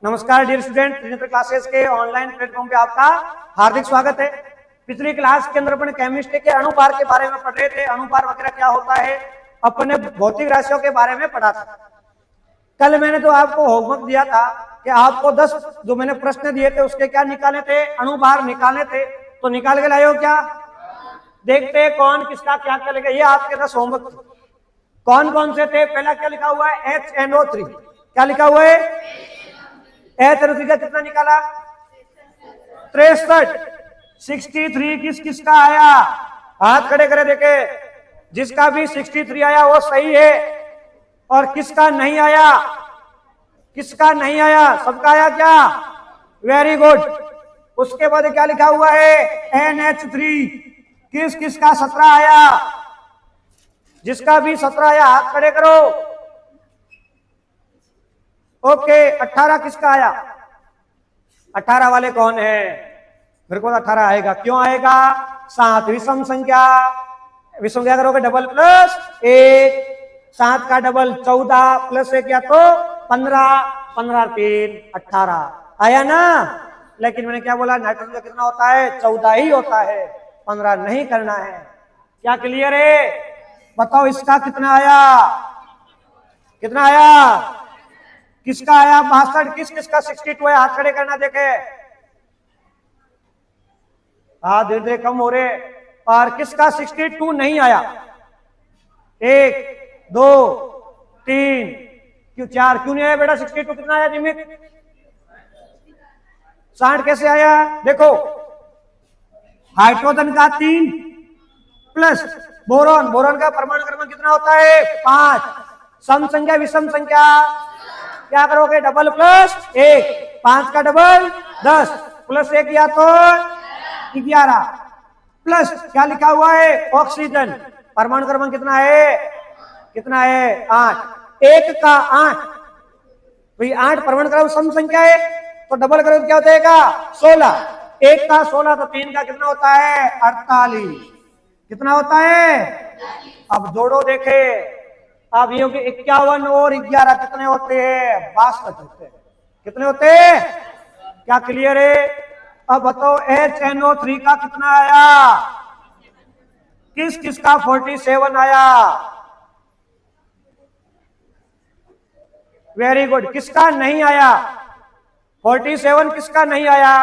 नमस्कार dear student, Trinetra classes के online platform पे आपका हार्दिक स्वागत है। पिछली क्लास के अंदर अपन केमिस्ट्री के अणुभार के बारे में पढ़ रहे थे। अणुभार वगैरह क्या होता है अपन ने भौतिक राशियों के बारे में पढ़ा था। कल मैंने तो आपको होमवर्क दिया था कि आपको 10 जो मैंने प्रश्न दिए थे उसके क्या निकाले थे, अणुभार निकाले थे। तो निकाल के लाए हो क्या? देखते हैं कौन किसका क्या क्या लिखा। ये आपके 10 होमवर्क कौन कौन से थे। पहला क्या लिखा हुआ है? HNO3। क्या लिखा हुआ है? HNO3 का कितना निकाला? 63। 63 किस किसका आया? हाथ खड़े करे देखे। जिसका भी 63 आया वो सही है। और किसका नहीं आया? किसका नहीं आया? सबका आया क्या? Very good. उसके बाद क्या लिखा हुआ है? NH3। किस किसका 17 आया? जिसका भी 17 आया हाथ खड़े करो। ओके। 18 किसका आया? 18 वाले कौन है? मेरे को 18 आएगा। क्यों आएगा? 7 विषम संख्या। विषम क्या करोगे? Double plus 1। 7 का डबल 14 प्लस 1 या तो 15। 15 3 18 आया ना। लेकिन मैंने क्या बोला? नाइट्रोजन का कितना होता है? 14 ही होता है, 15 नहीं करना है। क्या क्लियर है? बताओ इसका कितना आया? कितना आया? किसका आया? 62। किस किसका 62 है? हाथ खड़े करना देखे। हाँ धीरे धीरे कम हो रहे। और किसका 62 नहीं आया? 1 2 3 क्यों 4 क्यों नहीं आया बेटा? 62 कितना आया निमित? 60 कैसे आया? देखो हाइड्रोजन का 3 प्लस बोरॉन। बोरॉन का परमाणु क्रमांक कितना होता है? 5। सम संख्या विषम संख्या क्या करोगे? Double plus 1। 5 का डबल 10 प्लस 1 या तो 11 प्लस क्या लिखा हुआ है? ऑक्सीजन। परमाणु क्रमांक कितना है? कितना है? 8। 1 का 8 भाई 8 परमाणु क्रमांक सम संख्या है तो डबल करो क्या होता है? 16। 1 का 16 तो 3 का कितना होता है? 48। कितना होता है? अब जोड़ो देखे। अब ये 51 और 11 कितने होते हैं? 62 होते हैं। कितने होते हैं? क्या क्लियर है? अब बताओ HNO3 का कितना आया? किस किसका 47 आया? Very good. किसका नहीं आया? 47 किसका नहीं आया?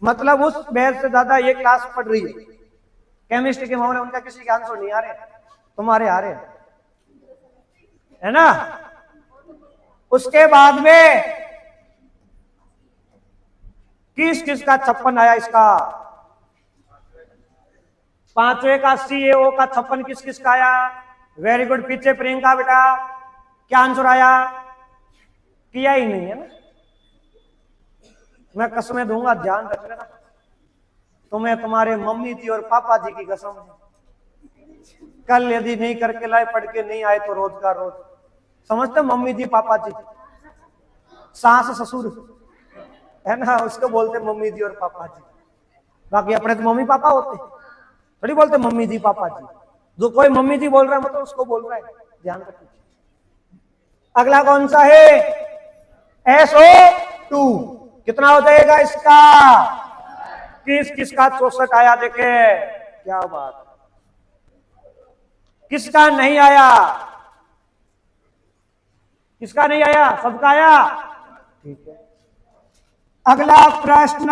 मतलब उस बैच से ज्यादा ये क्लास पढ़ रही है केमिस्ट्री के मामले, उनका किसी के आंसर नहीं आ रहे, तुम्हारे आ रहे है ना। उसके बाद में किस किसका 56 आया? इसका 5वें का CaO का 56 किस किसका आया? Very good. पीछे प्रियंका बेटा क्या आंसर आया? किया ही नहीं है ना। मैं कसमें दूंगा, ध्यान रख लेना। तुम्हें तुम्हारे मम्मी जी और पापा जी की कसम है। कल यदि नहीं करके लाए, पढ़ के नहीं आए तो रोज का रोज समझते मम्मी जी पापा जी, सास ससुर है ना, उसको बोलते मम्मी जी और पापा जी। बाकी अपने तो मम्मी पापा होते, थोड़ी बोलते मम्मी जी पापा जी। जो कोई मम्मी जी बोल रहा है मतलब उसको बोल रहा है, ध्यान रखिए। अगला कौन सा है? SO2 कितना हो जाएगा इसका? किस किसका 64 आया? देखे क्या बात। किसका नहीं आया? किसका नहीं आया? सबका आया। ठीक है। अगला प्रश्न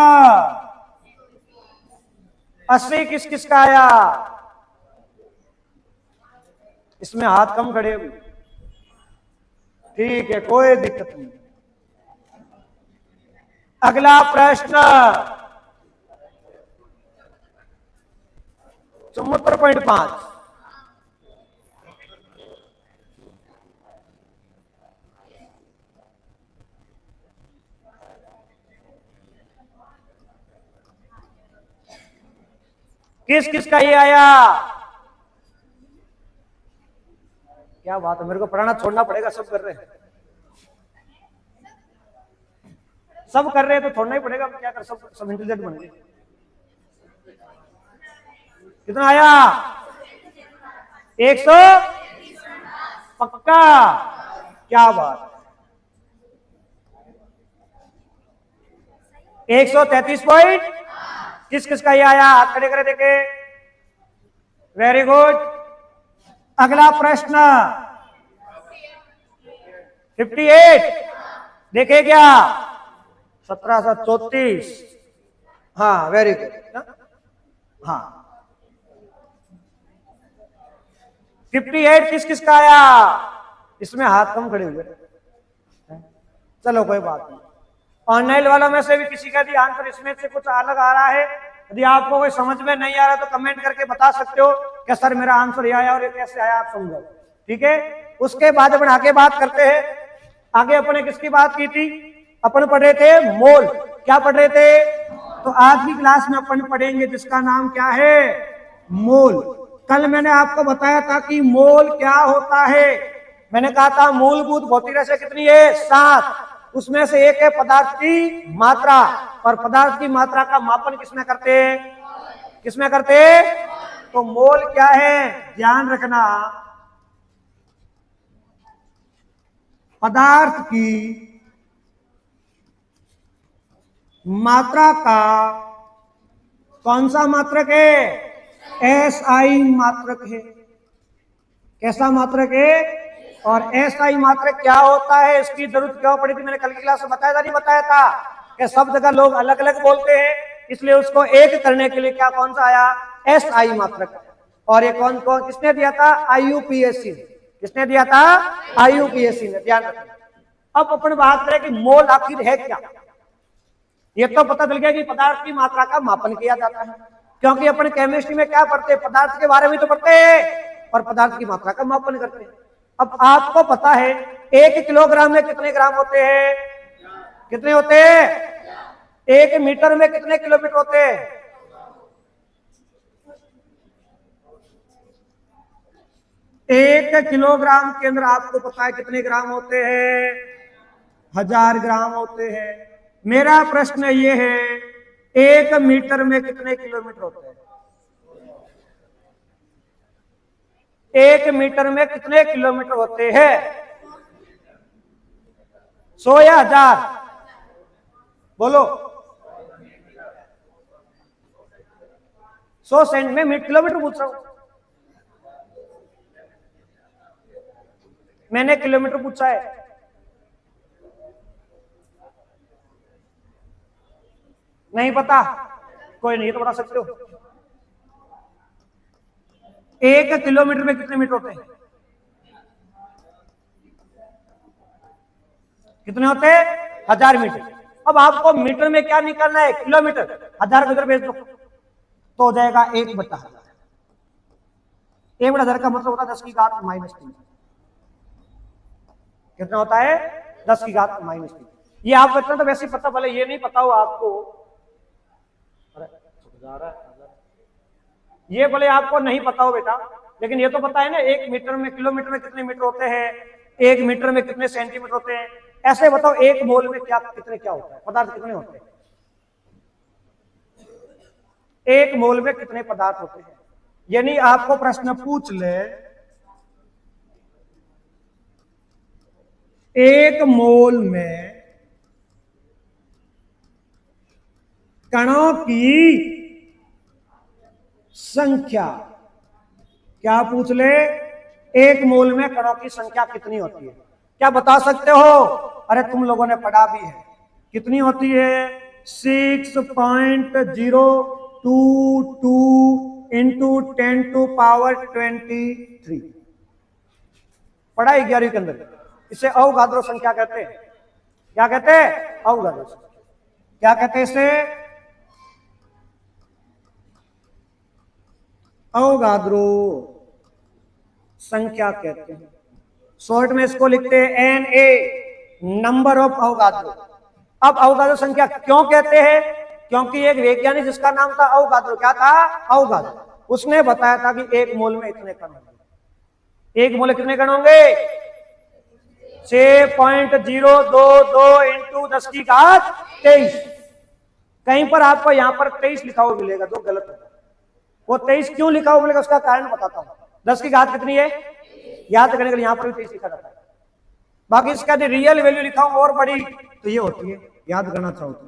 80 किस किसका आया? इसमें हाथ कम खड़े हुए। ठीक है, कोई दिक्कत नहीं। अगला प्रश्न 74.5 किस किसका ये आया? क्या बात है, मेरे को पढ़ाना छोड़ना पड़ेगा। सब कर रहे हैं, सब कर रहे हैं तो छोड़ना ही पड़ेगा। क्या कर, सब इंटेलिजेंट बन गए। कितना आया? 100 पक्का? क्या बात। 133 पॉइंट। किस किस का ये आया, हाथ खड़े करे देखे। Very good. अगला प्रश्न 58 देखे क्या, 1734। हाँ वेरी गुड। हाँ 58 किस किस का आया, इसमें हाथ कम खड़े हुए। चलो कोई बात नहीं, ऑनलाइन वालों में से भी किसी का भी आंसर इसमें से कुछ अलग आ रहा है, यदि आपको कोई समझ में नहीं आ रहा तो कमेंट करके बता सकते हो कि सर मेरा आंसर ये आया और ये कैसे आया, आप समझो। ठीक है, उसके बाद अपन आगे बात करते हैं। आगे अपने किसकी बात की थी, अपन पढ़ रहे थे मोल। क्या पढ़ रहे थे, तो आज की क्लास में अपन पढ़ेंगे जिसका नाम क्या है, मोल। कल मैंने आपको बताया था कि मोल क्या होता है। मैंने कहा था मूलभूत भौतिक राशि कितनी है, 7। उसमें से एक है पदार्थ की मात्रा, और पदार्थ की मात्रा का मापन किसमें करते हैं, किसमें करते हैं, तो मोल क्या है, ध्यान रखना। पदार्थ की मात्रा का कौन सा मात्रक है, SI मात्रक है। कैसा मात्रक है, और SI मात्रक क्या होता है, इसकी जरूरत क्यों पड़ी थी, मैंने कल की क्लास में बताया था, नहीं बताया था कि सब जगह लोग अलग अलग बोलते हैं, इसलिए उसको एक करने के लिए क्या कौन सा आया, SI मात्रक। और ये कौन कौन किसने दिया था, IUPAC। किसने दिया था, IUPAC ने। ध्यान रखना। अब अपन बात करें कि मोल आखिर है क्या। ये तो पता चल गया कि पदार्थ की मात्रा का मापन किया जाता है, क्योंकि अपन केमिस्ट्री में क्या पढ़ते हैं, पदार्थ के बारे में तो पढ़ते हैं और पदार्थ की मात्रा का मापन करते हैं। अब आपको पता है 1 किलोग्राम में कितने ग्राम होते हैं, कितने होते हैं, 1 मीटर में कितने किलोमीटर होते हैं, 1 किलोग्राम के अंदर आपको पता है कितने ग्राम होते हैं, 1000 ग्राम होते हैं। मेरा प्रश्न ये है, 1 मीटर में कितने किलोमीटर होते हैं, 1 मीटर में कितने किलोमीटर होते हैं, 100 या 1000, बोलो। 100 सेंट में किलोमीटर पूछ रहा हूं, मैंने किलोमीटर पूछा है। नहीं पता, कोई नहीं, तो बता सकते हो। 1 किलोमीटर में कितने मीटर होते हैं, कितने होते हैं, 1000 मीटर। अब आपको मीटर में क्या निकालना है, किलोमीटर। 1000 को इधर भेज दो तो हो जाएगा 1/1000। 1/1000 का मतलब होता है 10⁻³ कितना होता है, 10⁻³। ये आपको इतना तो वैसे ही पता, भले ये नहीं पता हो आपको, ये भले आपको नहीं पता हो बेटा, लेकिन ये तो पता है ना 1 मीटर में, किलोमीटर में कितने मीटर होते हैं, 1 मीटर में कितने सेंटीमीटर होते हैं। ऐसे बताओ 1 मोल में क्या कितने क्या होता है, पदार्थ कितने होते हैं, 1 मोल में कितने पदार्थ होते हैं। यानी आपको प्रश्न पूछ ले 1 मोल में कणों की संख्या, क्या पूछ ले, 1 मोल में कणों की संख्या कितनी होती है, क्या बता सकते हो, अरे तुम लोगों ने पढ़ा भी है, कितनी होती है, 6.022 इंटू 10⁻23। पढ़ा है 11वीं के अंदर। इसे अवगाद्रो संख्या कहते हैं। क्या कहते हैं, अवगाद्रो संख्या। क्या कहते हैं इसे, अवगाद्रो संख्या कहते हैं। शॉर्ट में इसको लिखते हैं Na, नंबर ऑफ अवगाद्रो। अब अवगाद्रो संख्या क्यों कहते हैं, क्योंकि एक वैज्ञानिक जिसका नाम था अवगाद्रो, क्या था, अवगाद्रो, उसने बताया था कि 1 मोल में इतने कण होंगे। 1 मोल में कितने कण होंगे, 6.022 इंटू 10⁻23। कहीं पर आपको यहां पर 23 लिखा हुआ मिलेगा, जो गलत होगा। वो 23 क्यों लिखा हुआ मिलेगा, उसका कारण बताता हूं। 10 की घात कितनी है, याद करने के लिए यहां पर भी 23 लिखा जाता है। बाकी इसका जो रियल वैल्यू लिखा हूं और बड़ी, तो ये होती है, याद करना चाहो तो।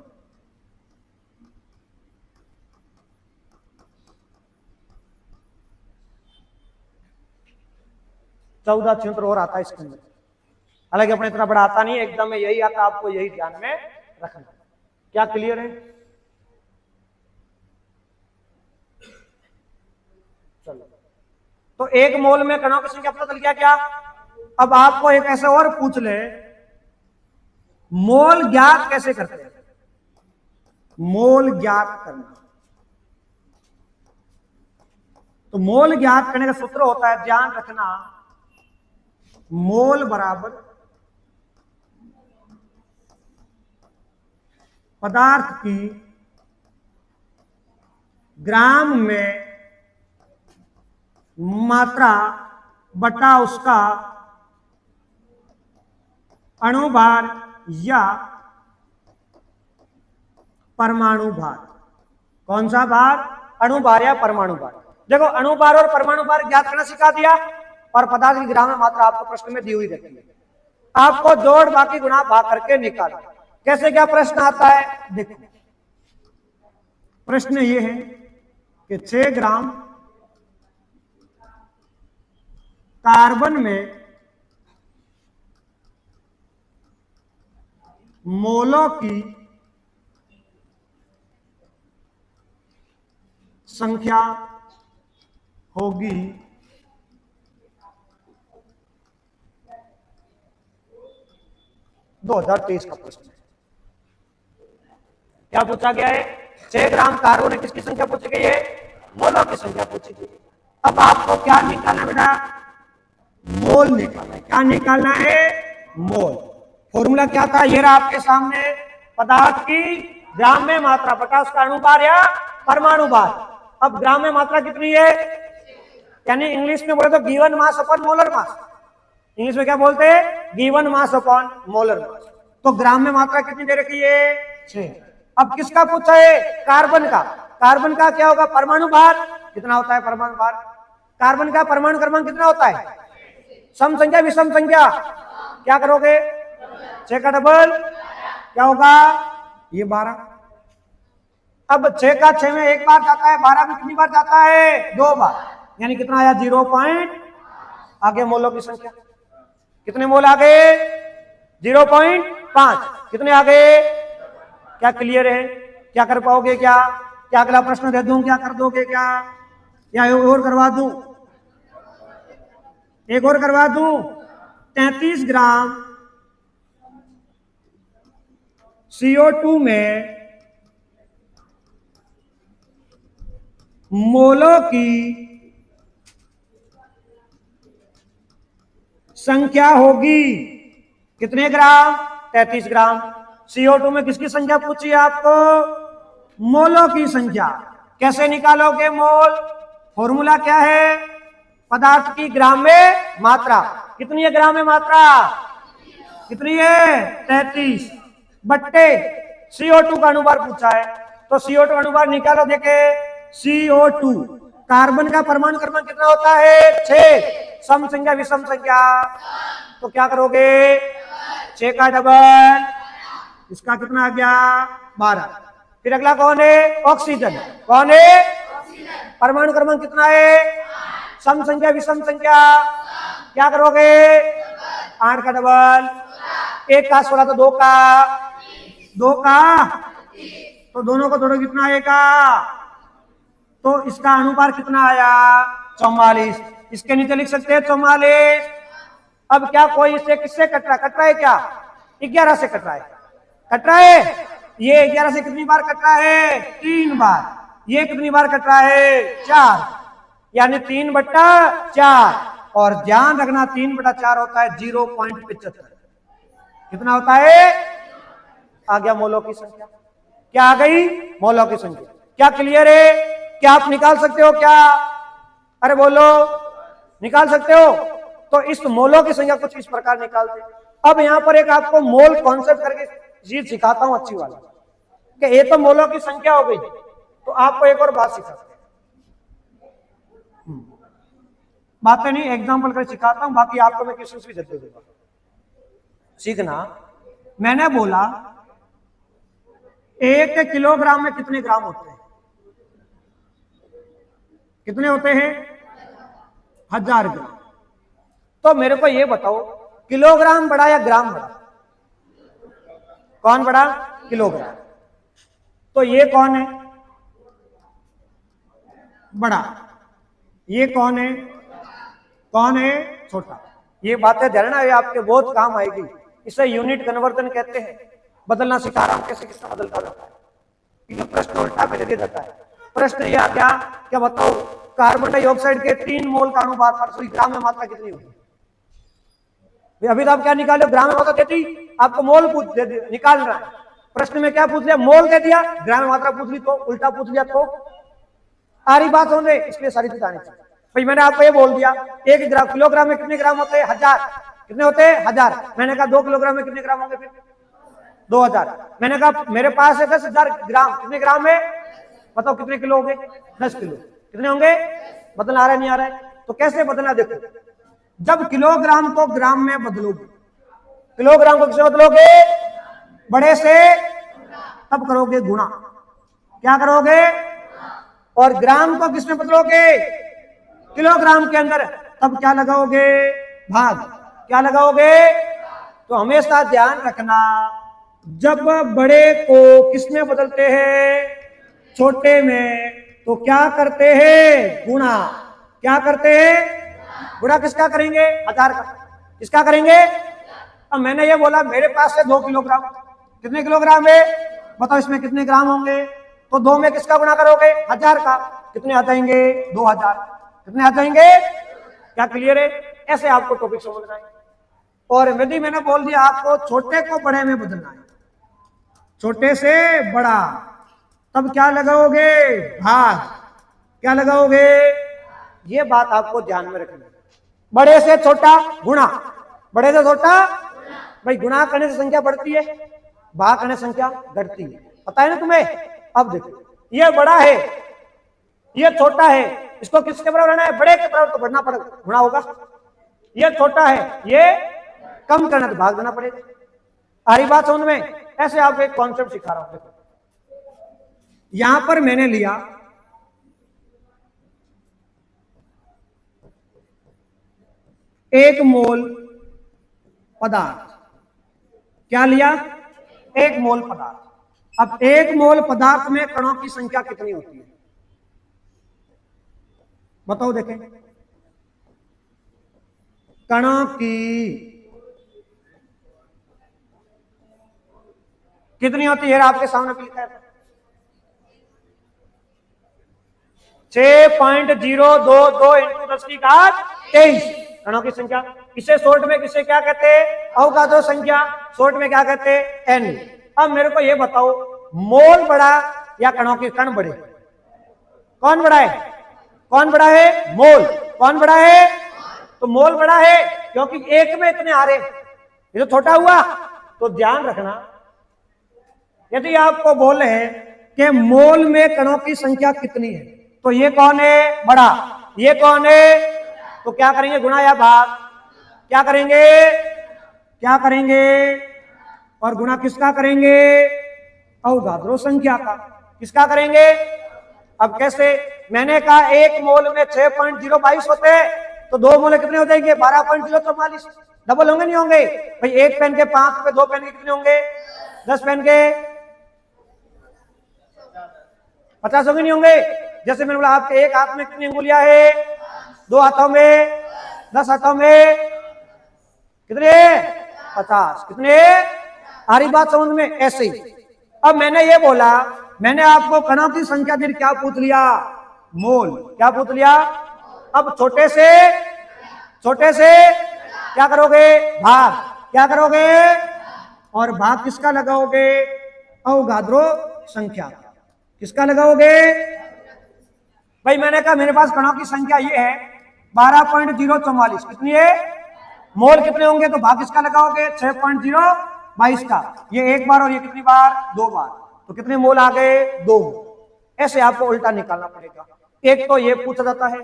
14 छियंतर और आता है इसके अंदर। हालांकि अपने इतना बड़ा आता नहीं, एकदम में यही आता, आपको यही ध्यान में रखना। क्या क्लियर है? चलो, तो एक मोल में कणों की संख्या पता चल गया क्या? अब आपको एक ऐसे और पूछ ले, मोल ज्ञात कैसे करते हैं? मोल ज्ञात करना, तो मोल ज्ञात करने का सूत्र होता है, ध्यान रखना, मोल बराबर पदार्थ की ग्राम में मात्रा बटा उसका अणुभार या परमाणु भार। कौन सा भार? अणुभार या परमाणु भार। देखो, अणुभार और परमाणु भार ज्ञात करना सिखा दिया, और पदार्थ की ग्राम में मात्रा आपको प्रश्न में दी हुई रहती है। आपको जोड़ बाकी गुणा भाग करके निकालो। कैसे क्या प्रश्न आता है? देखो, प्रश्न ये है कि 6 ग्राम कार्बन में मोलों की संख्या होगी 2023 का प्रश्न है। क्या पूछा गया है? 6 ग्राम कार्बन में किसकी संख्या पूछी गई है? मोलों की संख्या पूछी गई है। अब आपको क्या निकालना बेटा? मोल निकालना है। क्या निकालना है? मोल। फॉर्मूला क्या था? ये रहा आपके सामने, पदार्थ की ग्राम में मात्रा बटा उसका अणुभार या परमाणु भार। अब ग्राम में मात्रा कितनी है? यानी इंग्लिश में बोले तो given mass upon molar mass. English में क्या बोलते हैं? Given mass upon molar mass. तो ग्राम में मात्रा कितनी दे रखी है? 6। अब किसका पूछा है? कार्बन का। कार्बन का क्या होगा? परमाणु भार कितना होता है? परमाणु भार। कार्बन का परमाणु क्रमांक कितना होता है? सम संख्या विषम संख्या। क्या करोगे? 6 का डबल क्या होगा? ये 12। अब 6 का 6 में एक बार जाता है, 12 में कितनी बार जाता है? 2 बार। यानी कितना आया? 0. आगे मोलों की संख्या कितने मोल आ गए? 0.5। कितने आ गए? क्या क्लियर है? क्या कर पाओगे? क्या क्या अगला प्रश्न दे दूं? क्या कर दोगे? क्या या और करवा दूं? एक और करवा दूं? 33 ग्राम CO2 में मोलों की संख्या होगी कितने ग्राम? 33 ग्राम। CO2 में किसकी संख्या पूछी है आपको? मोलों की संख्या। कैसे निकालोगे मोल? फॉर्मूला क्या है? पदार्थ की ग्राम में मात्रा। कितनी है ग्राम में मात्रा? कितनी है? 33 बट्टे CO2 का अणुभार पूछा है, तो CO2 अणुभार निकालो। देखे, CO2 कार्बन का परमाणु क्रमांक कितना होता है? 6। सम संख्या विषम संख्या, तो क्या करोगे? 6 का डबल, इसका कितना आ गया? 12। फिर अगला कौन है? ऑक्सीजन। कौन है? परमाणु क्रमांक कितना है? सम संख्या विषम संख्या, क्या करोगे? 8 का डबल, 1 का 16, तो 2 का तो दोनों को जोड़ो, कितना आएगा? तो इसका अनुपात कितना आया? 44। इसके नीचे लिख सकते हैं 44। अब क्या कोई इससे किससे कट रहा है? क्या 11 से कट रहा है? ये 11 से कितनी बार कट रहा है? 3 बार। ये कितनी बार कट रहा है? 4। यानी 3/4। और ध्यान रखना 3/4 होता है 0.75। कितना होता है? आ गया मोलों की संख्या। क्या आ गई? मोलों की संख्या। क्या क्लियर है? क्या आप निकाल सकते हो? क्या? अरे बोलो, निकाल सकते हो? तो इस मोलों की संख्या कुछ इस प्रकार निकालते हैं। अब यहां पर एक आपको मोल कॉन्सेप्ट करके चीज सिखाता हूं अच्छी वाली, कि ये तो मोलों की संख्या हो गई, तो आपको एक और बात सिखाते हैं। बातें नहीं, एग्जाम्पल कर सिखाता हूं, बाकी आपको मैं क्वेश्चन भी दे दूंगा, सीखना। मैंने बोला 1 किलोग्राम में कितने ग्राम होते हैं? कितने होते हैं? 1000 ग्राम। तो मेरे को ये बताओ, किलोग्राम बड़ा या ग्राम बड़ा? कौन बड़ा? किलोग्राम। तो ये कौन है? बड़ा। ये कौन है? कौन है? छोटा। ये बातें ध्यान है, आपके बहुत काम आएगी। इसे यूनिट कन्वर्जन कहते हैं। बदलना सिखा रहा हूं, कैसे किसका बदलता जाता है। ये प्रश्न उल्टा पे दे देता है। प्रश्न ये क्या क्या बताओ, कार्बन डाइऑक्साइड के 3 मोल का अनुपात पर ग्राम में मात्रा कितनी होगी? अभी तो आप क्या निकालो, ग्राम में मात्रा देती, आपको मोल निकाल रहा है। प्रश्न में क्या पूछ लिया? मोल दे दिया, ग्राम में मात्रा पूछ ली तो उल्टा पूछ लिया तो आ रही बात होने, इसलिए सारी चीज आनी चाहिए। भाई मैंने आपको ये बोल दिया 1 ग्राम, किलोग्राम में कितने ग्राम होते हैं? 1000। कितने होते हैं? 1000। मैंने कहा 2 किलोग्राम में कितने ग्राम होंगे? फिर 2000। मैंने कहा मेरे पास है 10,000 ग्राम, कितने ग्राम है? बताओ कितने किलो होंगे? 10 किलो। कितने होंगे? बदलना आ रहा है नहीं आ रहा है? तो कैसे बदलना देखो, जब किलोग्राम को ग्राम में बदलोगे, किलोग्राम को किससे बदलोगे? बड़े से। तब करोगे गुणा। क्या करोगे? और ग्राम को किसमें बदलोगे? किलोग्राम के अंदर। तब क्या लगाओगे? भाग। क्या लगाओगे? तो हमेशा ध्यान रखना, जब बड़े को किसमें बदलते हैं? छोटे में। तो क्या करते हैं? गुणा। क्या करते हैं? गुणा किसका करेंगे? 1000 का। किसका करेंगे? अब मैंने ये बोला मेरे पास है 2 किलोग्राम, कितने किलोग्राम है? बताओ इसमें कितने ग्राम होंगे? तो 2 में किसका गुणा करोगे? 1000 का। कितने आ जाएंगे? 2000। कितने आ जाएंगे? क्या क्लियर है? ऐसे आपको टॉपिक समझना है। और यदि मैंने बोल दिया आपको छोटे को बड़े में बदलना है, छोटे से बड़ा, तब क्या लगाओगे? भाग। क्या लगाओगे? ये बात आपको ध्यान में रखनी है। बड़े से छोटा गुणा, बड़े से छोटा। भाई गुणा करने से संख्या बढ़ती है, भाग करने से संख्या घटती है, पता है ना तुम्हें? अब देखो, ये बड़ा है, ये छोटा है, इसको किसके बराबर रहना है? बड़े के बराबर तो बढ़ना पड़ेगा, गुणा होगा। ये छोटा है, ये कम करना तो भाग देना पड़ेगा। आ रही बात समझ में? ऐसे आपको एक कॉन्सेप्ट सिखा रहा हूं। देखो यहां पर मैंने लिया 1 मोल पदार्थ। क्या लिया? 1 मोल पदार्थ। अब 1 मोल पदार्थ में कणों की संख्या कितनी होती है? बताओ देखें, कणों की कितनी होती है? आपके सामने लिखा है 6.022 इंटू 10 की घात 23 कणों की संख्या। इसे शॉर्ट में किसे क्या कहते हैं? अवगाद्रो संख्या। शॉर्ट में क्या कहते हैं? एन। अब मेरे को ये बताओ, मोल बड़ा या कणों के कण बड़े? कौन बड़ा है? कौन बड़ा है? मोल। कौन बड़ा है? तो मोल बड़ा है, क्योंकि एक में इतने आ रहे, ये तो छोटा हुआ। तो ध्यान रखना, यदि आपको बोले कि मोल में कणों की संख्या कितनी है, तो ये कौन है? बड़ा। ये कौन है? तो क्या करेंगे? गुणा या भाग? क्या करेंगे? क्या करेंगे? और गुणा किसका करेंगे? अवगाद्रो संख्या का। किसका करेंगे? अब कैसे? मैंने कहा 1 मोल में 6.022 होते हैं, तो 2 मोल कितने हो जाएंगे? 12.044। डबल होंगे नहीं होंगे? भाई 1 पेन के 5 पे 2 पेन के कितने होंगे? 10 पेन के 50 होंगे नहीं होंगे? जैसे मैंने बोला आपके एक हाथ में कितनी अंगुलियां है? 2 हाथों में, 10 हाथों में कितने? 50। कितने? आ रही बात समझ में? ऐसे ही। अब मैंने ये बोला, मैंने आपको कणों की संख्या फिर क्या पूछ लिया? मोल। क्या पूछ लिया? अब छोटे से क्या करोगे? भाग। क्या करोगे? और भाग किसका लगाओगे? अवगाद्रो संख्या। किसका लगाओगे? भाई मैंने कहा मेरे पास कणों की संख्या ये है 12.044। कितनी है? मोल कितने होंगे? तो भाग किसका लगाओगे? 6.022 का। ये एक बार और ये कितनी बार? 2 बार। तो कितने मोल आ गए? 2। ऐसे आपको उल्टा निकालना पड़ेगा। एक तो ये पूछा जाता है,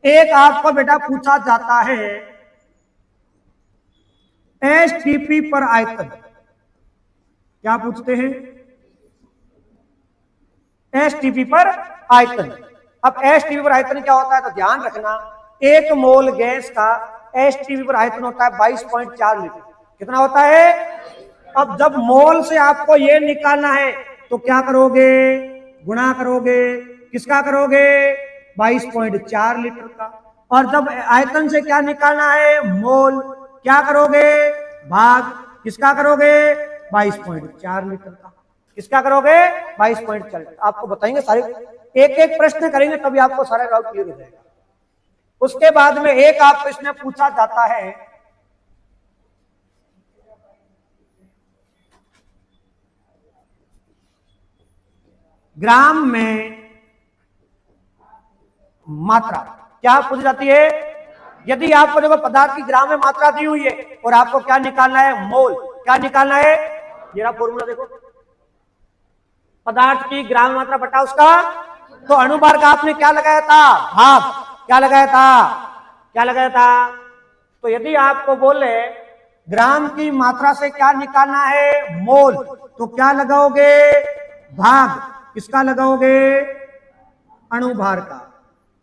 एक आपको बेटा पूछा जाता है एसटीपी पर आयतन। क्या पूछते हैं? एसटीपी पर आयतन। अब एसटीपी पर आयतन क्या होता है? तो ध्यान रखना, 1 मोल गैस का STV पर आयतन होता है 22.4 लीटर। कितना होता है? अब जब मोल से आपको ये निकालना है तो क्या करोगे? गुणा करोगे। किसका करोगे? 22.4 लीटर का। और जब आयतन से क्या निकालना है? मोल। क्या करोगे? भाग। किसका करोगे? 22.4 लीटर का। किसका करोगे? 22.4 लीटर। आपको बताएंगे सारे, एक एक प्रश्न करेंगे तभी आपको सारा डाउट क्लियर हो जाएगा। उसके बाद में एक आपको इसमें पूछा जाता है, ग्राम में मात्रा क्या पूछी जाती है? यदि आपको देखो पदार्थ की ग्राम में मात्रा दी हुई है और आपको क्या निकालना है? मोल। क्या निकालना है? ये फॉर्मूला देखो, पदार्थ की ग्राम मात्रा बटा उसका, तो अणुभार का आपने क्या लगाया था? भाग। क्या लगाया था? क्या लगाया था? तो यदि आपको बोले ग्राम की मात्रा से क्या निकालना है? मोल, तो क्या लगाओगे? भाग। किसका लगाओगे? अणुभार का।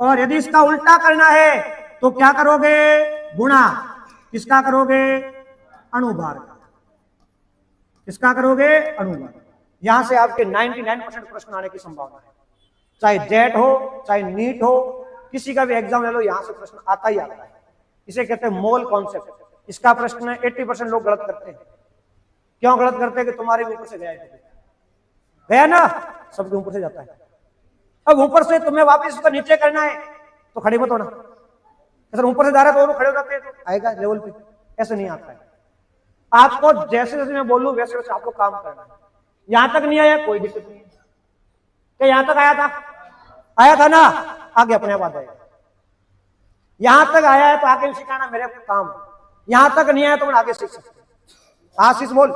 और यदि इसका उल्टा करना है तो क्या करोगे? गुणा। किसका करोगे? अणुभार का। किसका करोगे? अणुभार। यहां से आपके 99% प्रश्न आने की संभावना है, चाहे जेट हो चाहे नीट हो, किसी का भी एग्जाम ले लो, यहां से प्रश्न आता ही आता है। इसे कहते हैं मोल कॉन्सेप्ट। इसका प्रश्न 80% लोग गलत करते हैं। क्यों गलत करते हैं? कि तुम्हारे ऊपर से गया ना, सबके ऊपर से जाता है। अब ऊपर से तुम्हें वापस उसको नीचे करना है तो खड़े मत होना। अगर ऊपर से जा रहा है तो खड़े हो जाते हैं तो आएगा लेवल पे। ऐसे नहीं आता है। आपको जैसे जैसे मैं बोलूं वैसे वैसे आपको काम करना है। यहां तक नहीं आया कोई दिक्कत नहीं है। क्या यहां तक आया था? आया था ना, आगे अपने आप आ जाएगा। यहां तक आया है तो आगे सिखाना मेरे काम। यहां तक नहीं आया तो मैं आगे सीख सकता। आशीष बोल,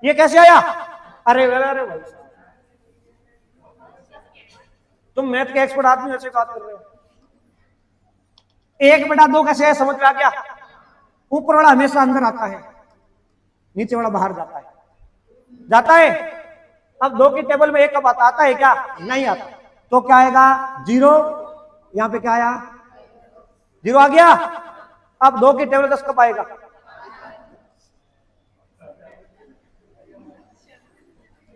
ये कैसे आया? अरे अरे भाई, तुम मैथ के एक्सपर्ट आदमी ऐसे बात कर रहे हो। 1/2 कैसे है? समझ में आ गया? ऊपर वाला हमेशा अंदर आता है, नीचे वाला बाहर जाता है। जाता है। अब 2 की टेबल में 1 कब आता है? क्या नहीं आता? तो क्या आएगा? 0। यहां पे क्या आया? 0 आ गया। अब 2 की टेबल 10 कब आएगा?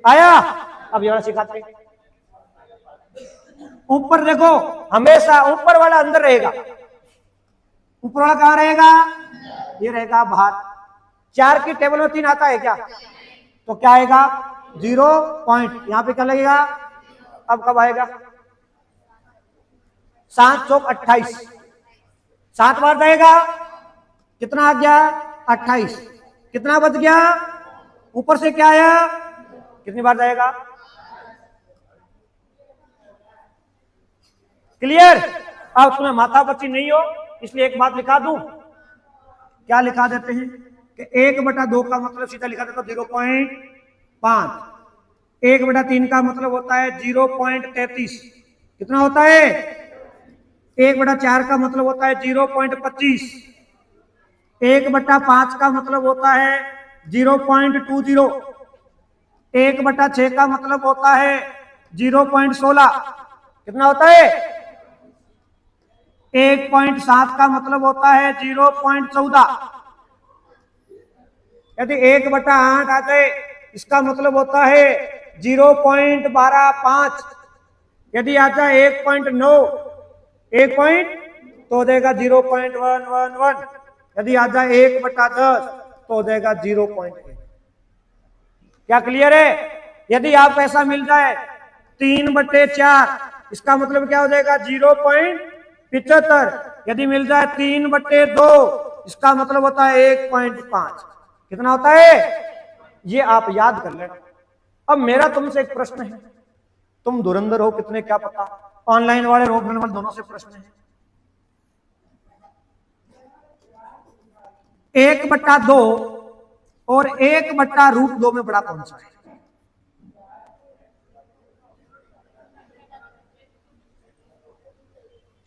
आया। अब ये सिखाते हैं। ऊपर देखो, हमेशा ऊपर वाला अंदर रहेगा। ऊपर वाला कहां रहेगा? ये रहेगा बाहर। 4 की टेबल में 3 आता है क्या? तो क्या आएगा? 0 पॉइंट। यहां पे क्या लगेगा? अब कब आएगा? 7 चौक 28। 7 बार जाएगा। कितना आ गया? 28। कितना बच गया? ऊपर से क्या आया? कितनी बार जाएगा? क्लियर? अब तुम्हें माथा बच्ची नहीं हो इसलिए एक बात लिखा दूं। क्या लिखा देते हैं कि 1/2 का मतलब सीधा लिखा देता 0.5। 1/3 का मतलब होता है 0.33। कितना होता है? 1/4 का मतलब होता है 0.25। 1/5 का मतलब होता है 0.20। 1/6 का मतलब होता है 0.16। कितना होता है? 1.7 का मतलब होता है 0.14। यदि 1/8 आ जाए इसका मतलब होता है 0.125। यदि आ जाए 1.9, 1 पॉइंट तो हो जाएगा 0.111। यदि आ जाए 1/10 तो हो जाएगा 0.8। क्या क्लियर है? यदि आपको ऐसा मिल जाए 3/4 इसका मतलब क्या हो जाएगा? 0.75। यदि मिल जाए 3/2 इसका मतलब होता है 1.5। कितना होता है? ये आप याद कर लेना। अब मेरा तुमसे एक प्रश्न है, तुम धुरंधर हो कितने क्या पता, ऑनलाइन वाले ऑफलाइन वाले दोनों से प्रश्न है। 1/2 और 1/√2 में बड़ा कौन सा है?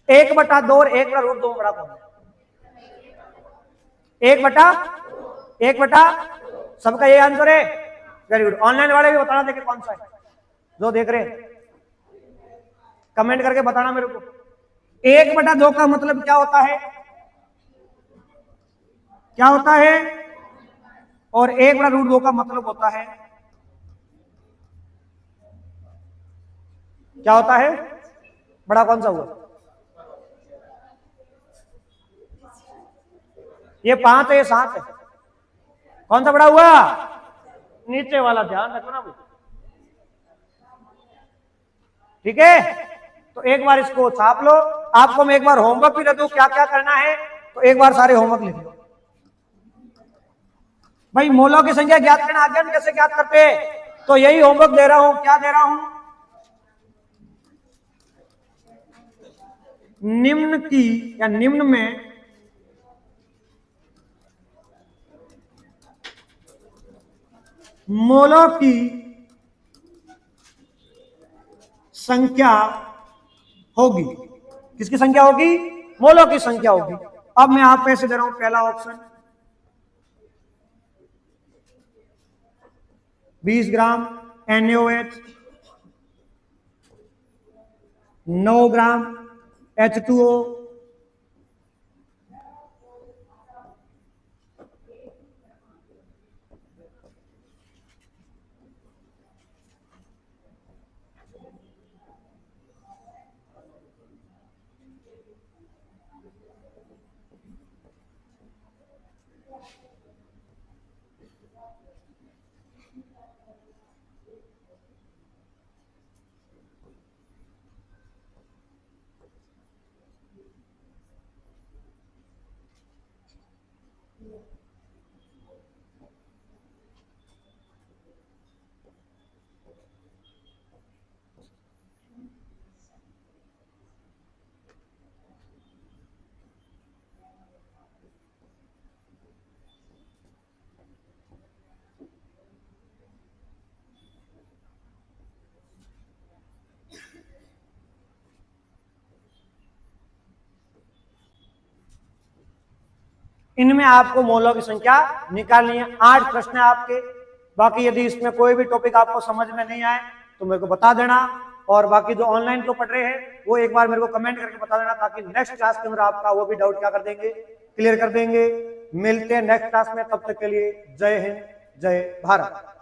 1/2 और 1/√2 में बड़ा कौन है? 1/1 सबका ये आंसर है। Very good. ऑनलाइन वाले भी बताना देखे कौन सा है, जो देख रहे हैं कमेंट करके बताना मेरे को। 1/2 का मतलब क्या होता है? क्या होता है? और 1/√2 का मतलब होता है क्या होता है? बड़ा कौन सा हुआ? ये 5 है, ये 7 है। कौन सा बड़ा हुआ? नीचे वाला, ध्यान रखो ना भाई। ठीक है, तो एक बार इसको छाप लो। आपको मैं एक बार होमवर्क भी दे दूं क्या क्या करना है, तो एक बार सारे होमवर्क लिख लो। भाई मोलों की संख्या ज्ञात करना आ गया ना, कैसे ज्ञात करते हैं? तो यही होमवर्क दे रहा हूं। क्या दे रहा हूं? निम्न की या निम्न में मोलों की संख्या होगी। किसकी संख्या होगी? मोलों की संख्या होगी। अब मैं आपको ऐसे दे रहा हूं, पहला ऑप्शन 20 ग्राम NaOH, 9 ग्राम H2O, इनमें आपको मोलों की संख्या निकालनी है। 8 प्रश्न है आपके। बाकी यदि इसमें कोई भी टॉपिक आपको समझ में नहीं आए तो मेरे को बता देना, और बाकी जो ऑनलाइन जो पढ़ रहे हैं वो एक बार मेरे को कमेंट करके बता देना, ताकि नेक्स्ट क्लास के अंदर आपका वो भी डाउट क्या कर देंगे, क्लियर कर देंगे। मिलते हैं नेक्स्ट क्लास में, तब तक के लिए जय हिंद, जय भारत।